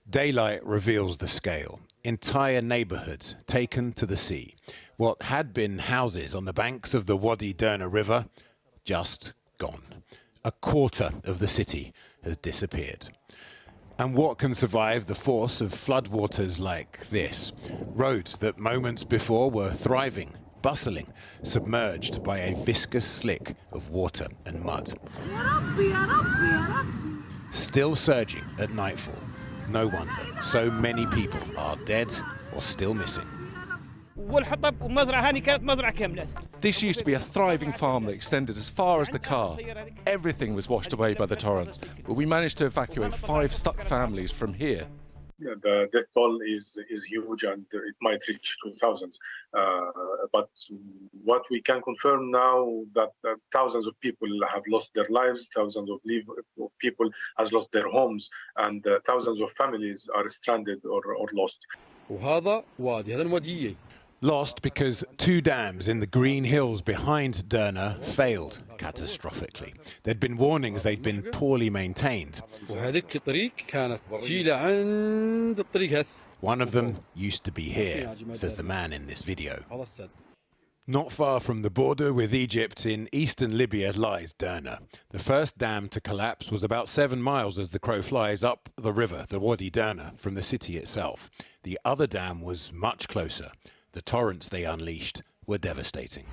Daylight reveals the scale. Entire neighbourhoods taken to the sea. What had been houses on the banks of the Wadi Derna River, just gone. A quarter of the city has disappeared. And what can survive the force of floodwaters like this? Roads that moments before were thriving, bustling, submerged by a viscous slick of water and mud. Still surging at nightfall. No wonder so many people are dead or still missing. This used to be a thriving farm that extended as far as the car. Everything was washed away by the torrent, but we managed to evacuate 5 stuck families from here. The death toll is huge, and it might reach to thousands. But what we can confirm now that thousands of people have lost their lives, thousands of people has lost their homes, and thousands of families are stranded or lost. Lost because 2 dams in the green hills behind Derna failed catastrophically. There'd been warnings they'd been poorly maintained. One of them used to be here, says the man in this video. Not far from the border with Egypt in eastern Libya lies Derna. The first dam to collapse was about 7 miles as the crow flies up the river, the Wadi Derna, from the city itself. The other dam was much closer. The torrents they unleashed were devastating.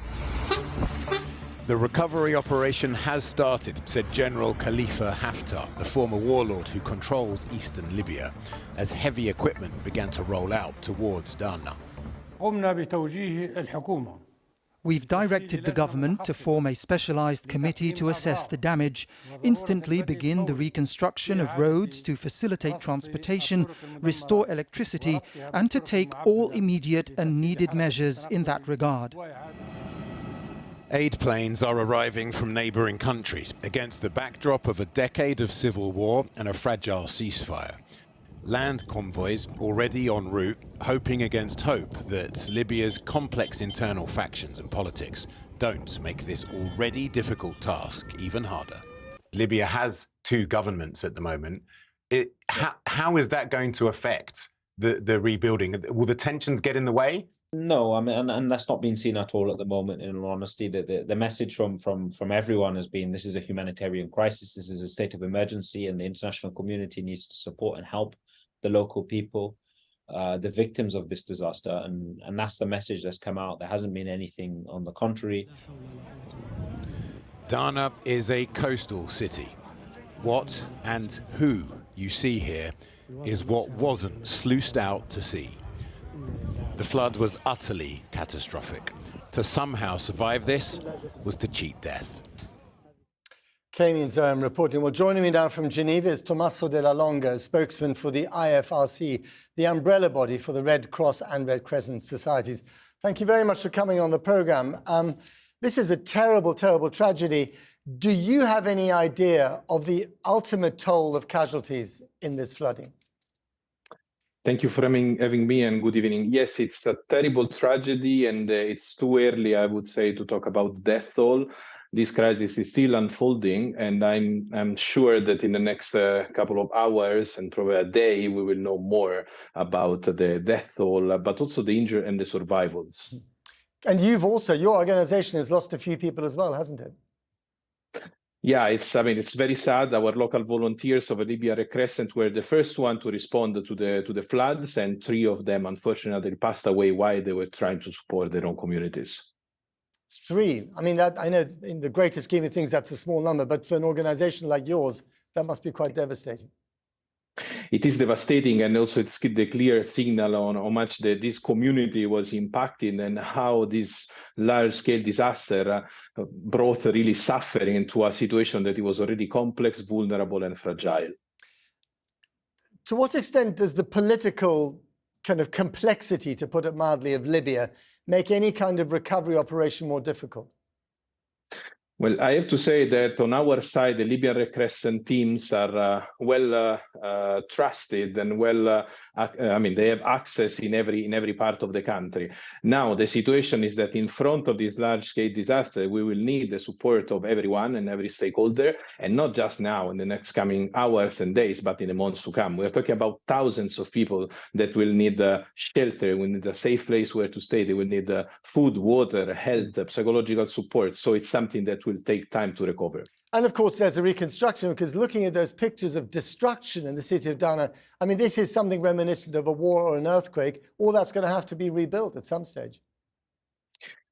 The recovery operation has started, said General Khalifa Haftar, the former warlord who controls eastern Libya, as heavy equipment began to roll out towards Derna. We've directed the government to form a specialized committee to assess the damage, instantly begin the reconstruction of roads to facilitate transportation, restore electricity, and to take all immediate and needed measures in that regard. Aid planes are arriving from neighbouring countries against the backdrop of a decade of civil war and a fragile ceasefire. Land convoys already en route, hoping against hope that Libya's complex internal factions and politics don't make this already difficult task even harder. Libya has 2 governments at the moment. How is that going to affect the rebuilding? Will the tensions get in the way? No, I mean, and that's not being seen at all at the moment, in all honesty. The message from everyone has been this is a humanitarian crisis, this is a state of emergency, and the international community needs to support and help the local people, the victims of this disaster, and that's the message that's come out. There hasn't been anything on the contrary. Derna is a coastal city. What and who you see here is what wasn't sluiced out to sea. The flood was utterly catastrophic. To somehow survive this was to cheat death. Kamian's reporting. Well, joining me now from Geneva is Tommaso Della Longa, spokesman for the IFRC, the umbrella body for the Red Cross and Red Crescent societies. Thank you very much for coming on the programme. This is a terrible, terrible tragedy. Do you have any idea of the ultimate toll of casualties in this flooding? Thank you for having me, and good evening. Yes, it's a terrible tragedy, and it's too early, I would say, to talk about death toll. This crisis is still unfolding, and I'm sure that in the next couple of hours and probably a day, we will know more about the death toll, but also the injured and the survivors. And your organization has lost a few people as well, hasn't it? Yeah, it's very sad. Our local volunteers of the Libya Red Crescent were the first one to respond to the floods, and 3 of them, unfortunately, passed away while they were trying to support their own communities. 3. I mean, that I know in the greater scheme of things, that's a small number, but for an organization like yours, that must be quite devastating. It is devastating, and also it's the clear signal on how much this community was impacted and how this large-scale disaster brought really suffering into a situation that it was already complex, vulnerable, and fragile. To what extent does the political kind of complexity, to put it mildly, of Libya make any kind of recovery operation more difficult? Well, I have to say that on our side, the Libyan Red Crescent teams are well trusted and they have access in every part of the country. Now, the situation is that in front of this large-scale disaster, we will need the support of everyone and every stakeholder, and not just now in the next coming hours and days, but in the months to come. We're talking about thousands of people that will need shelter, will need a safe place where to stay. They will need food, water, health, psychological support. So it's something that will take time to recover. And of course, there's a reconstruction, because looking at those pictures of destruction in the city of Derna, I mean, this is something reminiscent of a war or an earthquake. All that's going to have to be rebuilt at some stage.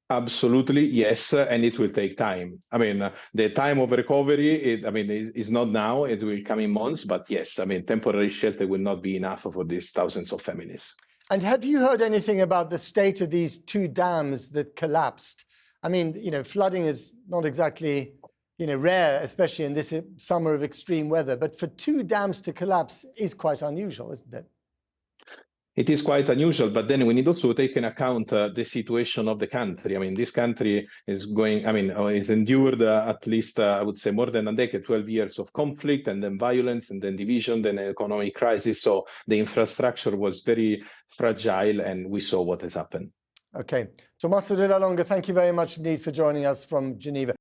Absolutely, yes, and it will take time. I mean, the time of recovery, is not now. It will come in months, but yes, I mean, temporary shelter will not be enough for these thousands of families. And have you heard anything about the state of these two dams that collapsed? I mean, flooding is not exactly, rare, especially in this summer of extreme weather. But for two dams to collapse is quite unusual, isn't it? It is quite unusual, but then we need also to take into account the situation of the country. I mean, this country is is endured at least, I would say, more than a decade, 12 years of conflict, and then violence, and then division, then an economic crisis. So the infrastructure was very fragile, and we saw what has happened. Okay. Tommaso Della Longa, thank you very much indeed for joining us from Geneva.